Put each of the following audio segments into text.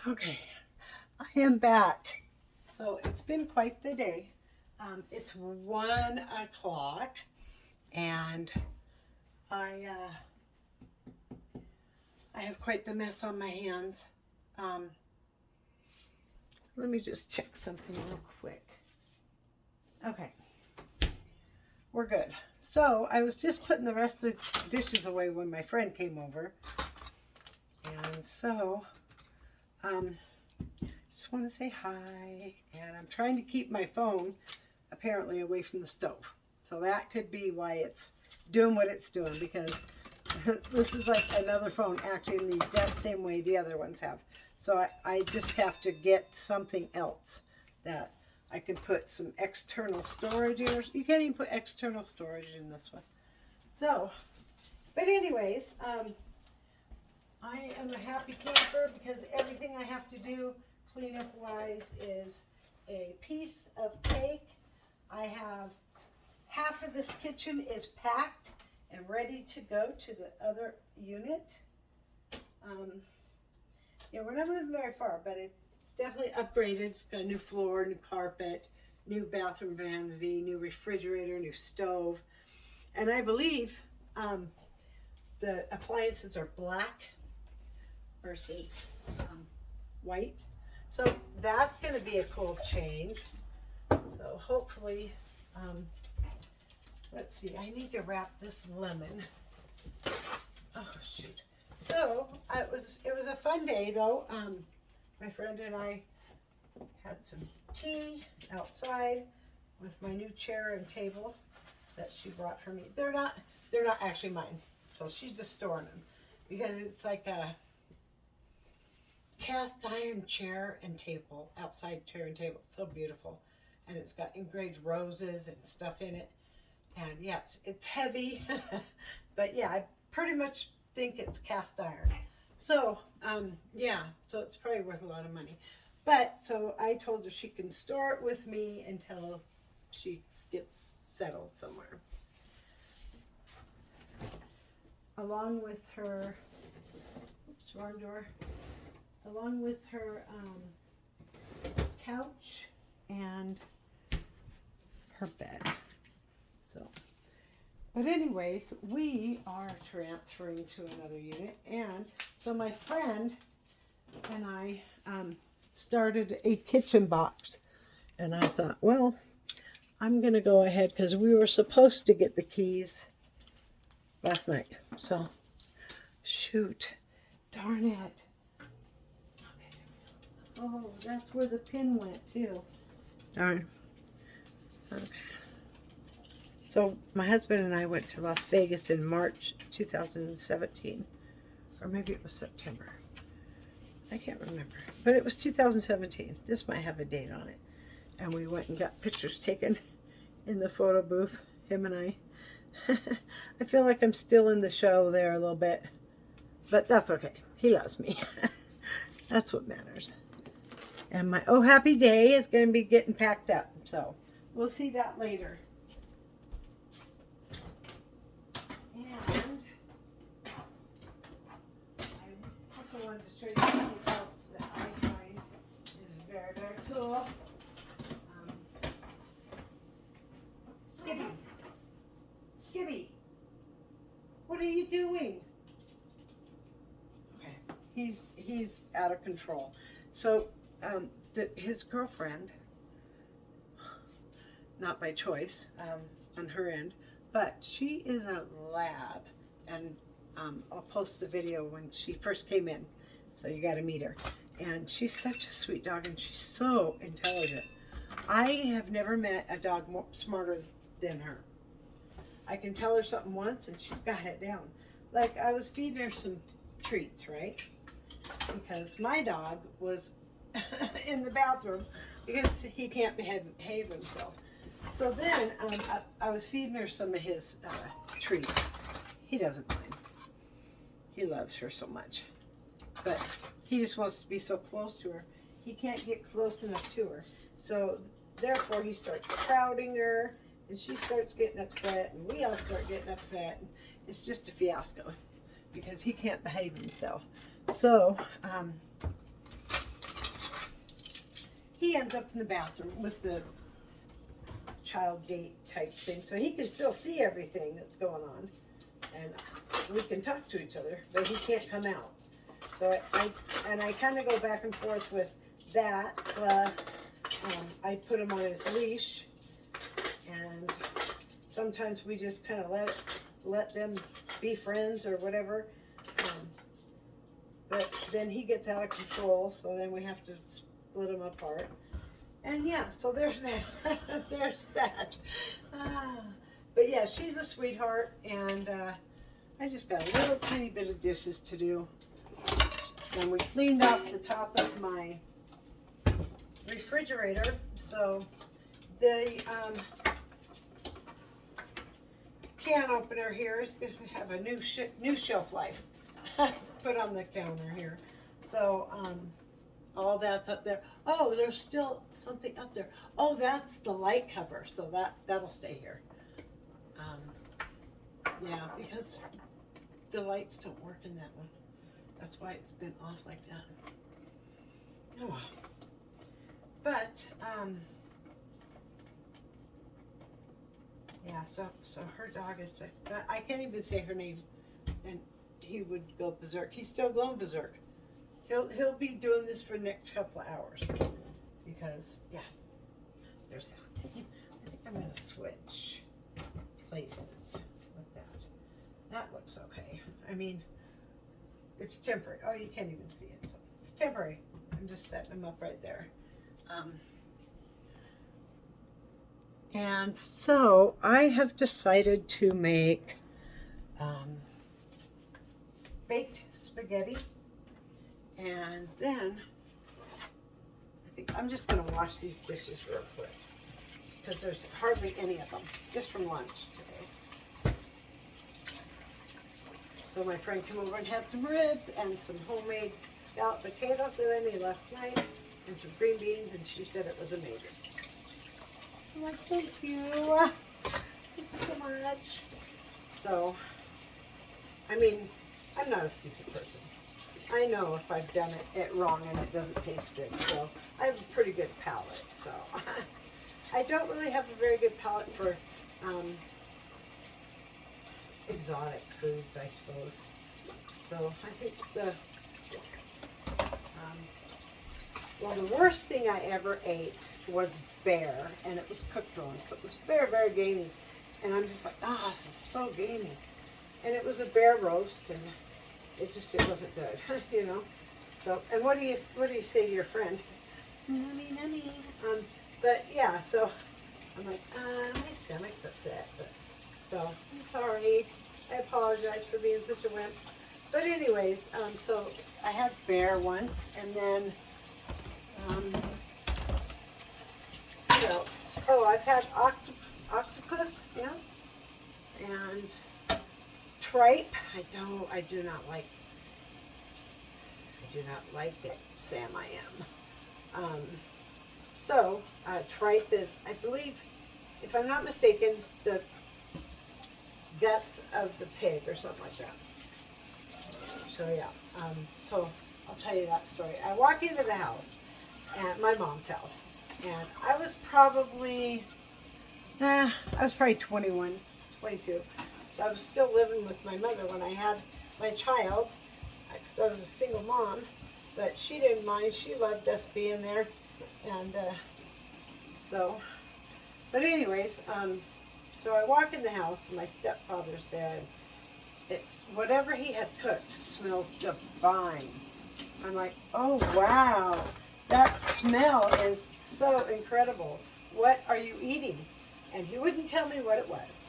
Okay, I am back. So it's been quite the day. It's 1 o'clock, and I I have quite the mess on my hands. Um, Let me just check something real quick. Okay, we're good. So I was just putting the rest of the dishes away when my friend came over, and so um, just want to say hi. And I'm trying to keep my phone apparently away from the stove. So that could be why it's doing what it's doing, because this is like another phone acting the exact same way the other ones have. So I just have to get something else that I can put some external storage in. You can't even put external storage in this one. So, but anyways, I am a happy camper because everything I have to do cleanup wise is a piece of cake. I have half of this kitchen is packed and ready to go to the other unit. Yeah, we're not moving very far, but it's definitely upgraded. It's got a new floor, new carpet, new bathroom vanity, new refrigerator, new stove. And I believe the appliances are black versus white. So that's going to be a cool change. So hopefully, let's see, I need to wrap this lemon. Oh shoot. So it was a fun day though. My friend and I had some tea outside with my new chair and table that she brought for me. They're not actually mine. So she's just storing them because it's like a cast iron chair and table, outside chair and table. It's so beautiful. And it's got engraved roses and stuff in it. And yes, it's heavy, but yeah, I pretty much think it's cast iron. So, yeah, so it's probably worth a lot of money. But so I told her she can store it with me until she gets settled somewhere. Along with her, oops, wrong door. Along with her couch and her bed. So, but anyways, we are transferring to another unit, and so my friend and I started a kitchen box, and I thought, well, I'm gonna go ahead because we were supposed to get the keys last night. So, shoot, darn it. Okay. Oh, that's where the pin went too. Darn. Okay. So my husband and I went to Las Vegas in March 2017, or maybe it was September. I can't remember, but it was 2017. This might have a date on it. And we went and got pictures taken in the photo booth, him and I. I feel like I'm still in the show there a little bit, but that's okay. He loves me. That's what matters. And my oh happy day is going to be getting packed up, so we'll see that later. And I also wanted to show you something else that I find is very, very cool. Skippy, Skippy, what are you doing? Okay, he's out of control. So his girlfriend, not by choice, on her end, but she is a lab, and I'll post the video when she first came in, so you got to meet her. And she's such a sweet dog, and she's so intelligent. I have never met a dog smarter than her. I can tell her something once, and she's got it down. Like I was feeding her some treats, right? Because my dog was in the bathroom because he can't behave himself. So then I was feeding her some of his treats. He doesn't mind. He loves her so much. But he just wants to be so close to her. He can't get close enough to her. So therefore he starts crowding her, and she starts getting upset, and we all start getting upset. And it's just a fiasco because he can't behave himself. So he ends up in the bathroom with the child gate type thing, so he can still see everything that's going on, and we can talk to each other, but he can't come out. So I kind of go back and forth with that, plus I put him on his leash, and sometimes we just kind of let them be friends or whatever. But then he gets out of control, so then we have to split him apart. And yeah, so there's that. There's that. But yeah, she's a sweetheart, and I just got a little tiny bit of dishes to do. And we cleaned off the top of my refrigerator, so the can opener here is going to have a new shelf life put on the counter here. So all that's up there. Oh, there's still something up there. Oh, that's the light cover, so that'll stay here. Yeah, because the lights don't work in that one. That's why it's been off like that. Oh, but yeah. So her dog is sick. I can't even say her name, and he would go berserk. He's still going berserk. He'll be doing this for the next couple of hours, because yeah, there's that. I think I'm gonna switch places with that. That looks okay. I mean, it's temporary. Oh, you can't even see it, so it's temporary. I'm just setting them up right there. And so I have decided to make baked spaghetti. And then I think I'm just going to wash these dishes real quick, because there's hardly any of them, just from lunch today. So my friend came over and had some ribs and some homemade scalloped potatoes that I made last night, and some green beans, and she said it was amazing. I'm like, thank you. Thank you so much. So, I mean, I'm not a stupid person. I know if I've done it wrong and it doesn't taste good, so I have a pretty good palate. So I don't really have a very good palate for exotic foods, I suppose. So I think well, the worst thing I ever ate was bear, and it was cooked wrong. So it was very, very gamey, and I'm just like, this is so gamey. And it was a bear roast, and it wasn't good, you know. So, and what do you say to your friend? Nummy, nummy. But yeah, so I'm like, my stomach's upset. But, so I'm sorry. I apologize for being such a wimp. But anyways, so I had bear once, and then what else? Oh, I've had octopus, yeah, and tripe. I do not like it, Sam. I am. So tripe is, I believe, if I'm not mistaken, the guts of the pig or something like that. So yeah. So I'll tell you that story. I walk into the house, at my mom's house, and I was probably 21, 22. So I was still living with my mother when I had my child, because I was a single mom, but she didn't mind. She loved us being there. And but anyways, so I walk in the house, and my stepfather's there, and it's whatever he had cooked smells divine. I'm like, oh wow, that smell is so incredible. What are you eating? And he wouldn't tell me what it was.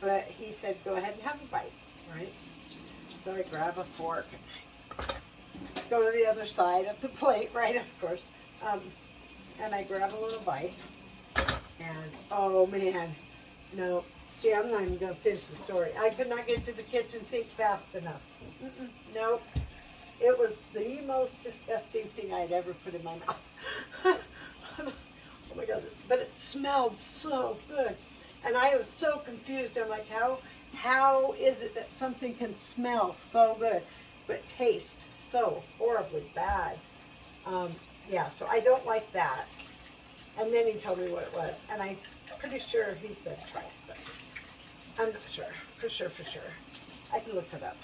But he said, go ahead and have a bite, right? So I grab a fork and go to the other side of the plate, right, of course. And I grab a little bite. And, oh man, no. See, I'm not even going to finish the story. I could not get to the kitchen sink fast enough. Nope. It was the most disgusting thing I'd ever put in my mouth. Oh my God. But it smelled so good. And I was so confused. I'm like, how is it that something can smell so good but taste so horribly bad? Yeah, so I don't like that. And then he told me what it was, and I'm pretty sure he said try it, but I'm not sure. For sure. I can look it up.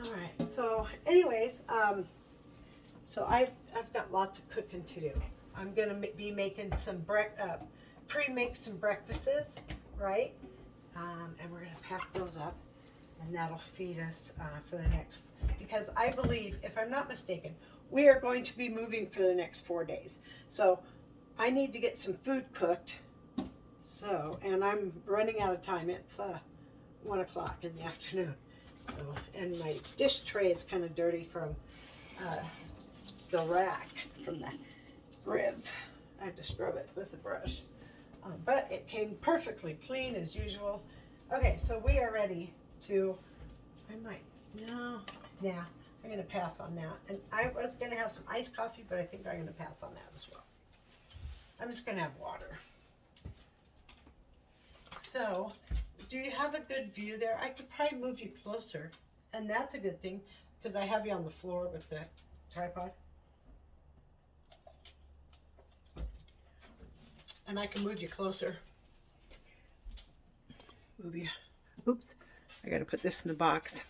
All right. So, anyways, so I've got lots of cooking to do. I'm gonna be making some pre-make some breakfasts, right? And we're gonna pack those up, and that'll feed us for the next. Because I believe, if I'm not mistaken, we are going to be moving for the next 4 days. So I need to get some food cooked. So, and I'm running out of time. It's 1 o'clock in the afternoon. So, and my dish tray is kind of dirty from the rack, from the ribs. I have to scrub it with a brush. But it came perfectly clean as usual. Okay, so we are ready to, I'm gonna pass on that. And I was gonna have some iced coffee, but I think I'm gonna pass on that as well. I'm just gonna have water. So, do you have a good view there? I could probably move you closer, and that's a good thing, because I have you on the floor with the tripod. And I can move you closer. Move you. Oops, I gotta put this in the box.